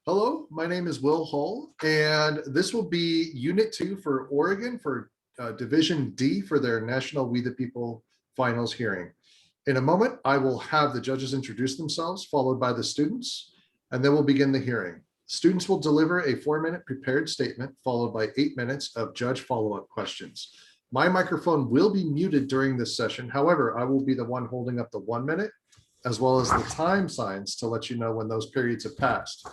Hello, my name is Will Hull, and this will be Unit 2 for Oregon for Division D for their National We the People Finals hearing. In a moment, I will have the judges introduce themselves, followed by the students, and then we'll begin the hearing. Students will deliver a 4-minute prepared statement, followed by 8 minutes of judge follow-up questions. My microphone will be muted during this session. However, I will be the one holding up the 1 minute, as well as the time signs to let you know when those periods have passed.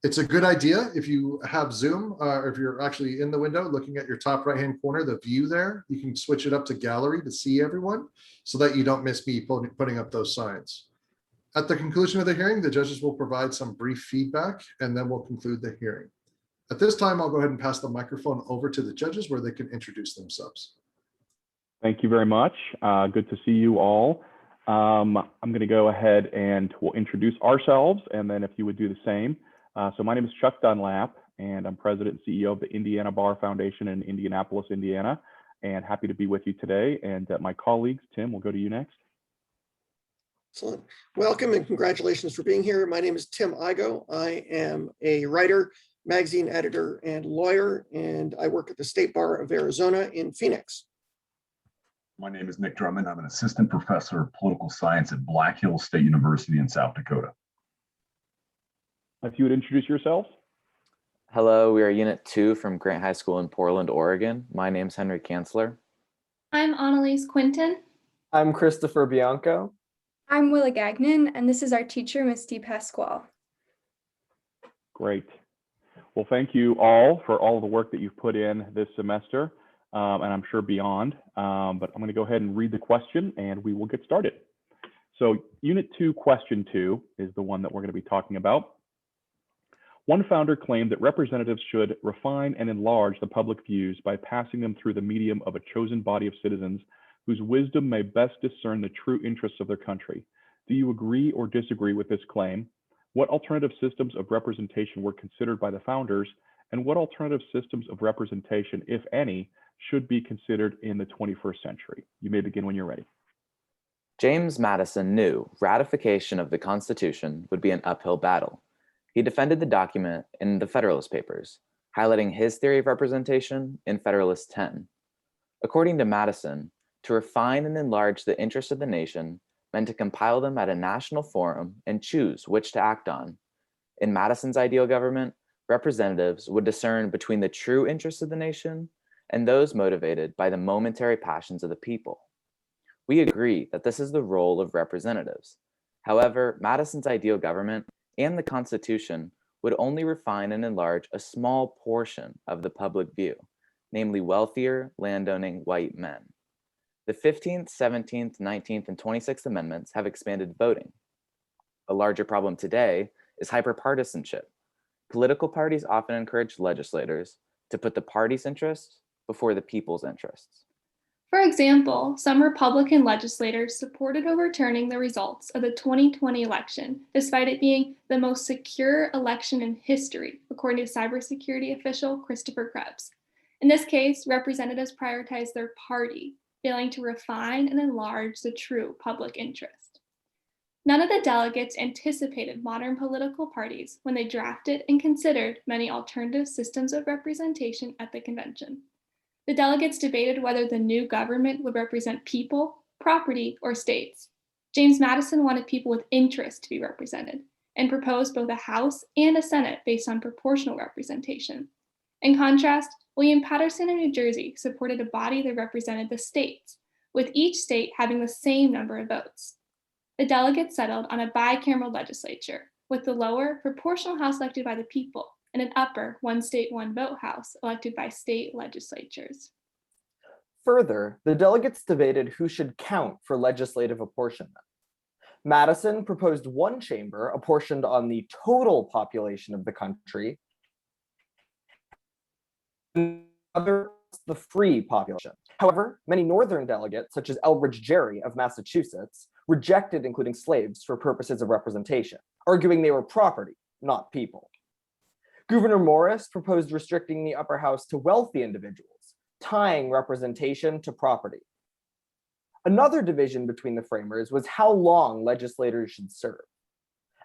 It's a good idea if you have Zoom, or if you're actually in the window looking at your top right-hand corner, the view there, you can switch it up to gallery to see everyone so that you don't miss me putting up those signs. At the conclusion of the hearing, the judges will provide some brief feedback and then we'll conclude the hearing. At this time, I'll go ahead and pass the microphone over to the judges where they can introduce themselves. Thank you very much. Good to see you all. I'm going to go ahead and we'll introduce ourselves, and then if you would do the same. So my name is Chuck Dunlap, and I'm President and CEO of the Indiana Bar Foundation in Indianapolis, Indiana, and happy to be with you today. And my colleagues, Tim, we'll go to you next. Excellent. Welcome and congratulations for being here. My name is Tim Igo. I am a writer, magazine editor, and lawyer, and I work at the State Bar of Arizona in Phoenix. My name is Nick Drummond. I'm an assistant professor of political science at Black Hills State University in South Dakota. If you would introduce yourselves. Hello, we are Unit 2 from Grant High School in Portland, Oregon. My name's Henry Kanzler. I'm Annalise Quinton. I'm Christopher Bianco. I'm Willa Gagnon, and this is our teacher, Ms. Pasquale. Great. Well, thank you all for all the work that you've put in this semester, and I'm sure beyond. But I'm going to go ahead and read the question, and we will get started. So Unit 2, Question 2 is the one that we're going to be talking about. One founder claimed that representatives should refine and enlarge the public views by passing them through the medium of a chosen body of citizens whose wisdom may best discern the true interests of their country. Do you agree or disagree with this claim? What alternative systems of representation were considered by the founders, and what alternative systems of representation, if any, should be considered in the 21st century? You may begin when you're ready. James Madison knew ratification of the Constitution would be an uphill battle. He defended the document in the Federalist Papers, highlighting his theory of representation in Federalist 10. According to Madison, to refine and enlarge the interests of the nation meant to compile them at a national forum and choose which to act on. In Madison's ideal government, representatives would discern between the true interests of the nation and those motivated by the momentary passions of the people. We agree that this is the role of representatives. However, Madison's ideal government and the Constitution would only refine and enlarge a small portion of the public view, namely wealthier, landowning white men. The 15th, 17th, 19th, and 26th Amendments have expanded voting. A larger problem today is hyperpartisanship. Political parties often encourage legislators to put the party's interests before the people's interests. For example, some Republican legislators supported overturning the results of the 2020 election, despite it being the most secure election in history, according to cybersecurity official Christopher Krebs. In this case, representatives prioritized their party, failing to refine and enlarge the true public interest. None of the delegates anticipated modern political parties when they drafted and considered many alternative systems of representation at the convention. The delegates debated whether the new government would represent people, property, or states. James Madison wanted people with interest to be represented and proposed both a House and a Senate based on proportional representation. In contrast, William Paterson of New Jersey supported a body that represented the states, with each state having the same number of votes. The delegates settled on a bicameral legislature, with the lower proportional House elected by the people and an upper one state, one vote House elected by state legislatures. Further, the delegates debated who should count for legislative apportionment. Madison proposed one chamber apportioned on the total population of the country, and other the free population. However, many northern delegates, such as Elbridge Gerry of Massachusetts, rejected including slaves for purposes of representation, arguing they were property, not people. Gouverneur Morris proposed restricting the upper house to wealthy individuals, tying representation to property. Another division between the framers was how long legislators should serve.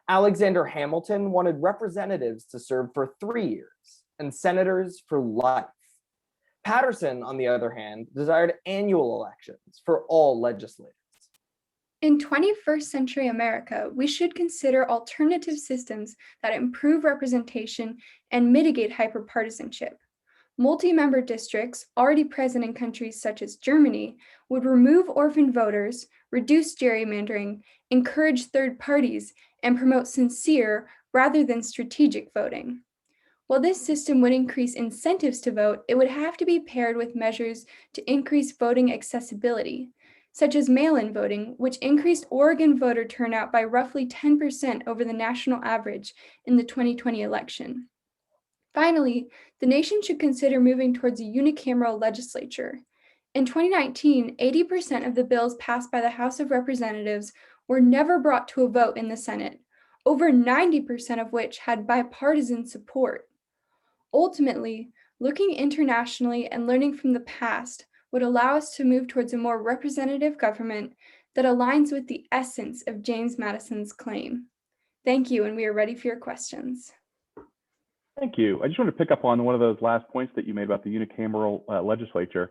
Alexander Hamilton wanted representatives to serve for 3 years and senators for life. Patterson, on the other hand, desired annual elections for all legislators. In 21st century America, we should consider alternative systems that improve representation and mitigate hyperpartisanship. Multi-member districts, already present in countries such as Germany, would remove orphan voters, reduce gerrymandering, encourage third parties, and promote sincere rather than strategic voting. While this system would increase incentives to vote, it would have to be paired with measures to increase voting accessibility, such as mail-in voting, which increased Oregon voter turnout by roughly 10% over the national average in the 2020 election. Finally, the nation should consider moving towards a unicameral legislature. In 2019, 80% of the bills passed by the House of Representatives were never brought to a vote in the Senate, over 90% of which had bipartisan support. Ultimately, looking internationally and learning from the past would allow us to move towards a more representative government that aligns with the essence of James Madison's claim. Thank you, and we are ready for your questions. Thank you. I just want to pick up on one of those last points that you made about the unicameral legislature.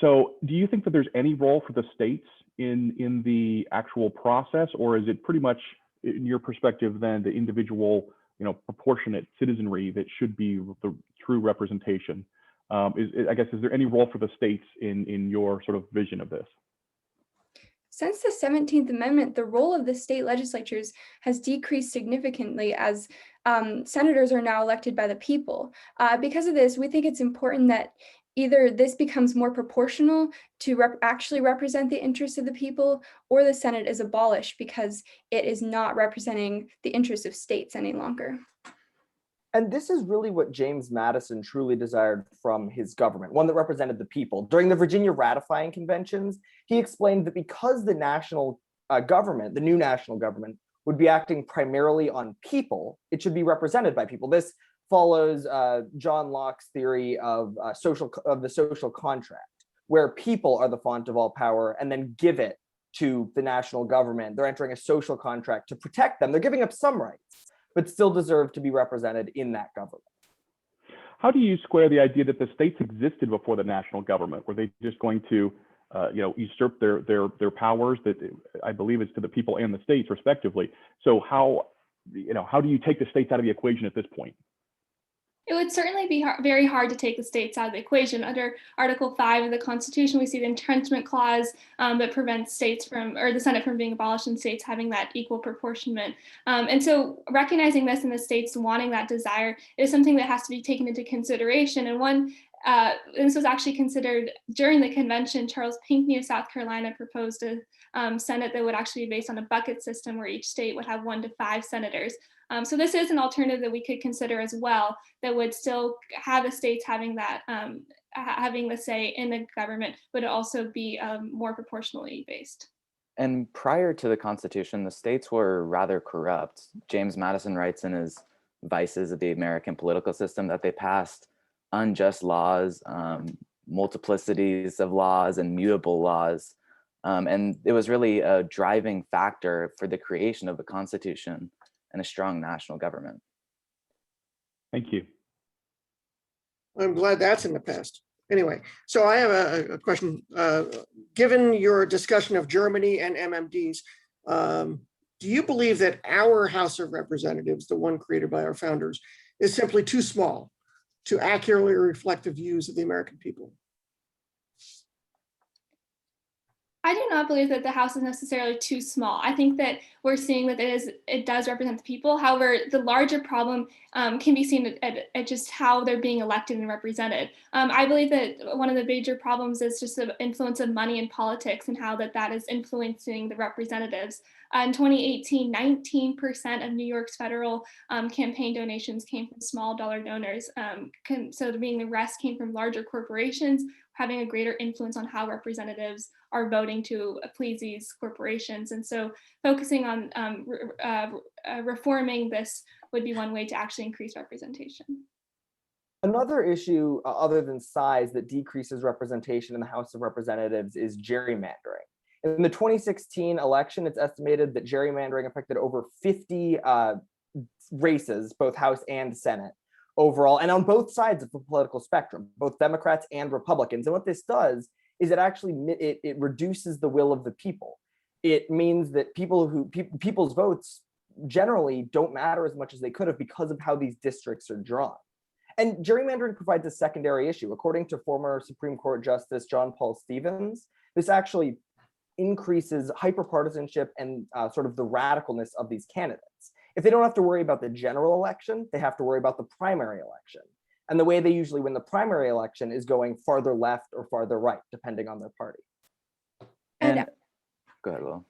So do you think that there's any role for the states in the actual process, or is it pretty much, in your perspective, then the individual, proportionate citizenry that should be the true representation? Is there any role for the states in your sort of vision of this? Since the 17th Amendment, the role of the state legislatures has decreased significantly as senators are now elected by the people. Because of this, we think it's important that either this becomes more proportional to actually represent the interests of the people, or the Senate is abolished because it is not representing the interests of states any longer. And this is really what James Madison truly desired from his government, one that represented the people. During the Virginia ratifying conventions, he explained that because the national government, the new national government, would be acting primarily on people, it should be represented by people. This follows John Locke's theory of the social contract, where people are the font of all power and then give it to the national government. They're entering a social contract to protect them. They're giving up some rights, but still deserve to be represented in that government. How do you square the idea that the states existed before the national government? Were they just going to usurp their powers that I believe is to the people and the states respectively? So how do you take the states out of the equation at this point? It would certainly be very hard to take the states out of the equation. Under Article 5 of the Constitution, we see the entrenchment clause that prevents states from, or the Senate from being abolished and states having that equal proportionment. And so recognizing this and the states wanting that desire is something that has to be taken into consideration. And this was actually considered during the convention. Charles Pinckney of South Carolina proposed a Senate that would actually be based on a bucket system where each state would have 1 to 5 senators. So this is an alternative that we could consider as well, that would still have the states having that, having the say in the government, but also be more proportionally based. And prior to the Constitution, the states were rather corrupt. James Madison writes in his Vices of the American Political System that they passed unjust laws, multiplicities of laws, and mutable laws. And it was really a driving factor for the creation of the Constitution and a strong national government. Thank you. I'm glad that's in the past. Anyway, so I have a question. Given your discussion of Germany and MMDs, do you believe that our House of Representatives, the one created by our founders, is simply too small to accurately reflect the views of the American people? I do not believe that the House is necessarily too small. I think that we're seeing that it does represent the people. However, the larger problem can be seen at just how they're being elected and represented. I believe that one of the major problems is just the influence of money in politics and how that is influencing the representatives. In 2018, 19% of New York's federal campaign donations came from small dollar donors. So the rest came from larger corporations, having a greater influence on how representatives are voting to please these corporations. And so focusing on reforming this would be one way to actually increase representation. Another issue other than size that decreases representation in the House of Representatives is gerrymandering. In the 2016 election, it's estimated that gerrymandering affected over 50 races, both House and Senate overall, and on both sides of the political spectrum, both Democrats and Republicans. And what this does is it actually it reduces the will of the people. It means that people's votes generally don't matter as much as they could have because of how these districts are drawn. And gerrymandering provides a secondary issue. According to former Supreme Court Justice John Paul Stevens, this actually increases hyperpartisanship and sort of the radicalness of these candidates. If they don't have to worry about the general election, they have to worry about the primary election. And the way they usually win the primary election is going farther left or farther right, depending on their party. And go ahead, Will.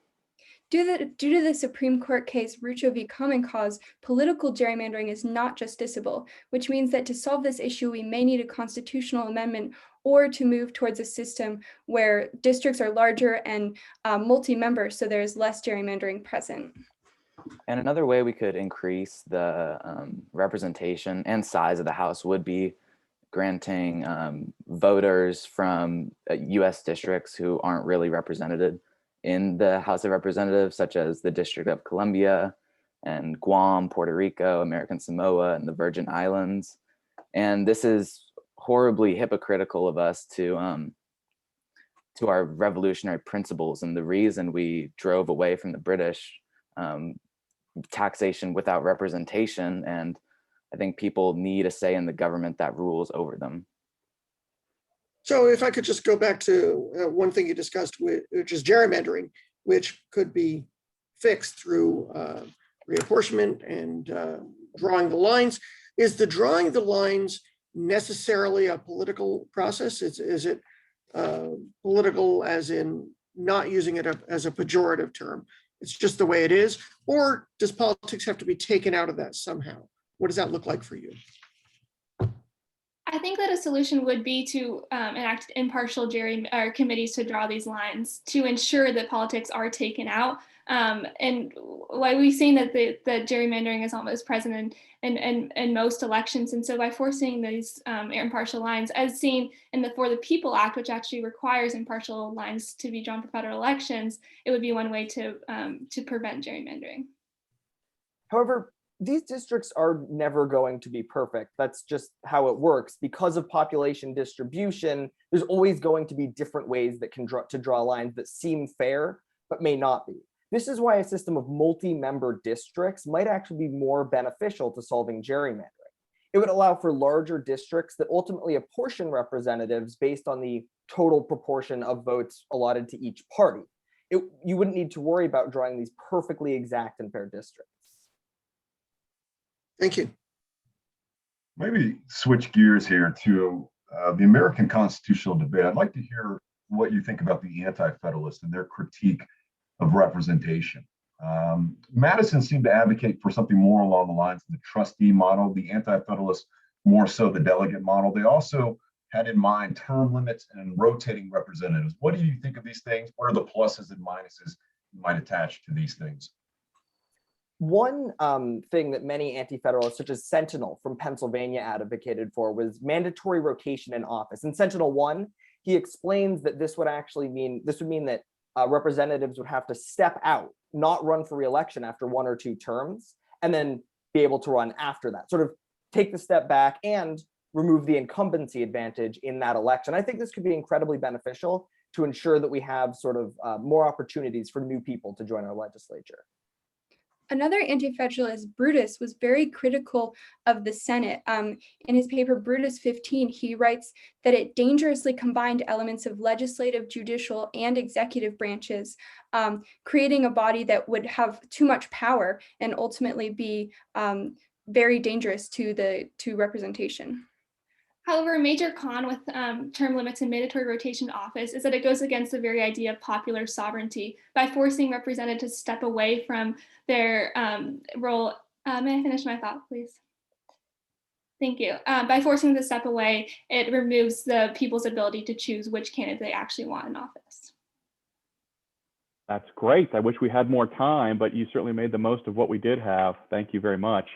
Due to the Supreme Court case Rucho v. Common Cause, political gerrymandering is not justiciable, which means that to solve this issue, we may need a constitutional amendment or to move towards a system where districts are larger and multi-member, so there's less gerrymandering present. And another way we could increase the representation and size of the House would be granting voters from U.S. districts who aren't really represented in the House of Representatives, such as the District of Columbia and Guam, Puerto Rico, American Samoa, and the Virgin Islands. And this is horribly hypocritical of us to our revolutionary principles and the reason we drove away from the British, taxation without representation. And I think people need a say in the government that rules over them. So if I could just go back to one thing you discussed, which is gerrymandering, which could be fixed through reapportionment and drawing the lines. Is the drawing the lines necessarily a political process? Is it political as in not using it as a pejorative term? It's just the way it is? Or does politics have to be taken out of that somehow? What does that look like for you? I think that a solution would be to enact impartial committees to draw these lines to ensure that politics are taken out. And why we've seen that that gerrymandering is almost present in most elections. And so by forcing these impartial lines, as seen in the For the People Act, which actually requires impartial lines to be drawn for federal elections, it would be one way to prevent gerrymandering. However, these districts are never going to be perfect. That's just how it works. Because of population distribution, there's always going to be different ways that can draw lines that seem fair, but may not be. This is why a system of multi-member districts might actually be more beneficial to solving gerrymandering. It would allow for larger districts that ultimately apportion representatives based on the total proportion of votes allotted to each party. You wouldn't need to worry about drawing these perfectly exact and fair districts. Thank you. Maybe switch gears here to the American constitutional debate. I'd like to hear what you think about the Anti-Federalists and their critique of representation. Madison seemed to advocate for something more along the lines of the trustee model, the Anti-Federalists more so the delegate model. They also had in mind term limits and rotating representatives. What do you think of these things? What are the pluses and minuses you might attach to these things? One thing that many anti-federalists, such as Sentinel from Pennsylvania, advocated for was mandatory rotation in office. In Sentinel 1, he explains that this would mean that representatives would have to step out, not run for re-election after 1 or 2 terms, and then be able to run after that. Sort of take the step back and remove the incumbency advantage in that election. I think this could be incredibly beneficial to ensure that we have sort of more opportunities for new people to join our legislature. Another anti-federalist, Brutus, was very critical of the Senate. In his paper, Brutus 15, he writes that it dangerously combined elements of legislative, judicial, and executive branches, creating a body that would have too much power and ultimately be very dangerous to representation. However, a major con with term limits and mandatory rotation office is that it goes against the very idea of popular sovereignty by forcing representatives to step away from their role. May I finish my thought, please? Thank you. By forcing them to step away, it removes the people's ability to choose which candidate they actually want in office. That's great. I wish we had more time, but you certainly made the most of what we did have. Thank you very much.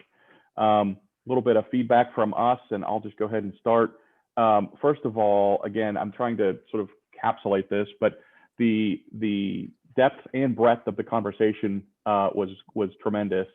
A little bit of feedback from us, and I'll just go ahead and start. First of all, again, I'm trying to sort of capsulate this, but the depth and breadth of the conversation was tremendous,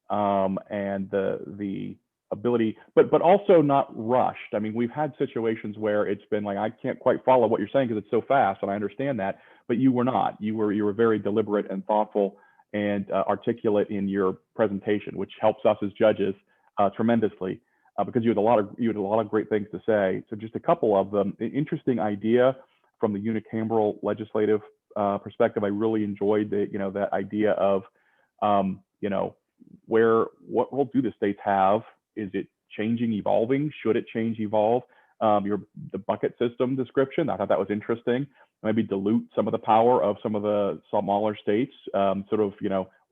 and the ability, but also not rushed. I mean, we've had situations where it's been like, I can't quite follow what you're saying because it's so fast, and I understand that, but you were not. You were very deliberate and thoughtful and articulate in your presentation, which helps us as judges tremendously, because you had a lot of great things to say. So just a couple of them. An interesting idea from the unicameral legislative perspective. I really enjoyed that idea of what role do the states have? Is it changing, evolving? Should it change, evolve? The bucket system description, I thought that was interesting. Maybe dilute some of the power of some of the smaller states, sort of,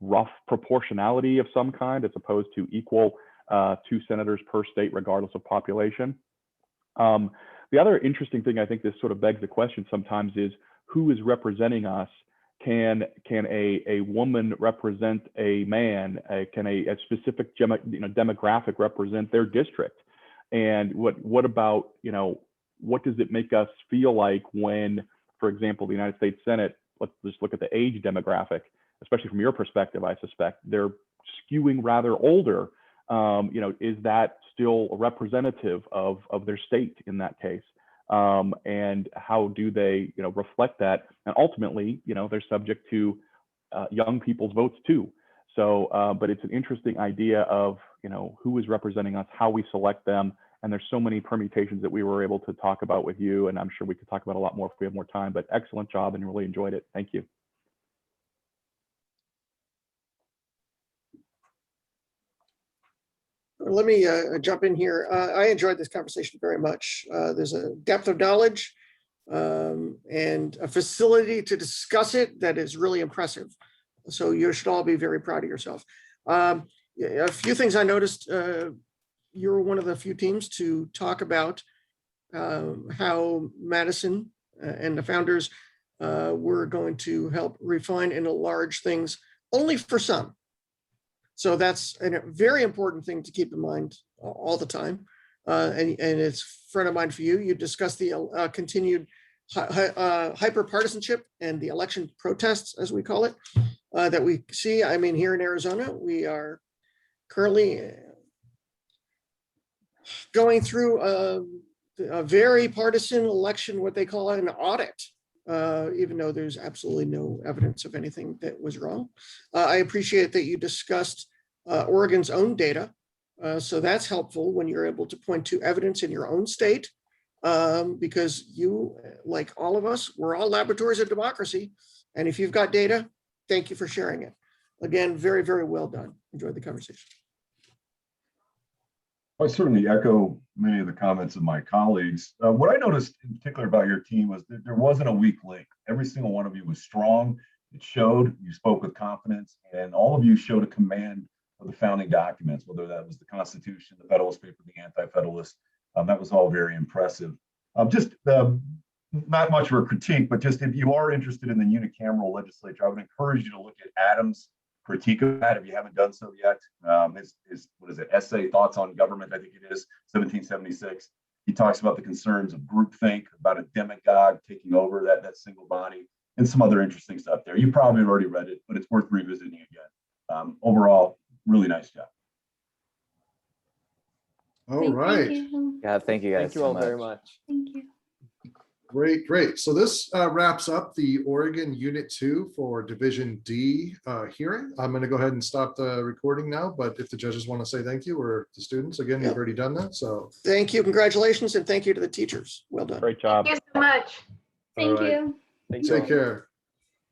rough proportionality of some kind, as opposed to equal 2 senators per state, regardless of population. The other interesting thing, I think this sort of begs the question sometimes, is who is representing us? Can a woman represent a man? Can a specific demographic represent their district? And what about, what does it make us feel like when, for example, the United States Senate, let's just look at the age demographic, especially from your perspective, I suspect they're skewing rather older. Is that still representative of their state in that case? And how do they, reflect that? And ultimately, they're subject to young people's votes too. So, but it's an interesting idea of, who is representing us, how we select them. And there's so many permutations that we were able to talk about with you. And I'm sure we could talk about a lot more if we have more time, but excellent job and really enjoyed it. Thank you. Let me jump in here. I enjoyed this conversation very much. There's a depth of knowledge and a facility to discuss it that is really impressive. So you should all be very proud of yourself. A few things I noticed. You were one of the few teams to talk about how Madison and the founders were going to help refine and enlarge things only for some. So that's a very important thing to keep in mind all the time. And it's front of mind for you. You discussed the continued hyper-partisanship and the election protests, as we call it, that we see. I mean, here in Arizona, we are currently going through a very partisan election, what they call an audit, even though there's absolutely no evidence of anything that was wrong. I appreciate that you discussed Oregon's own data. So that's helpful when you're able to point to evidence in your own state, because you, like all of us, we're all laboratories of democracy. And if you've got data, thank you for sharing it. Again, very, very well done. Enjoyed the conversation. I certainly echo many of the comments of my colleagues. What I noticed in particular about your team was that there wasn't a weak link. Every single one of you was strong. It showed. You spoke with confidence, and all of you showed a command of the founding documents, whether that was the Constitution, the Federalist Paper, the Anti-Federalist. That was all very impressive. Just not much of a critique, but just if you are interested in the unicameral legislature, I would encourage you to look at Adams' critique of that if you haven't done so yet. His what is it, essay, Thoughts on Government, I think it is, 1776. He talks about the concerns of groupthink, about a demagogue taking over that single body, and some other interesting stuff there. You probably already read it, but it's worth revisiting again. Overall, really nice job. All right. Yeah, thank you guys. Thank you all very much. Thank you. Great. So this wraps up the Oregon Unit 2 for Division D hearing. I'm going to go ahead and stop the recording now, but if the judges want to say thank you, or the students, again, you've already done that. So Thank you, congratulations, and thank you to the teachers. Well done. Great job. Thank you so much. Thank All right. you. Thank you all. take care.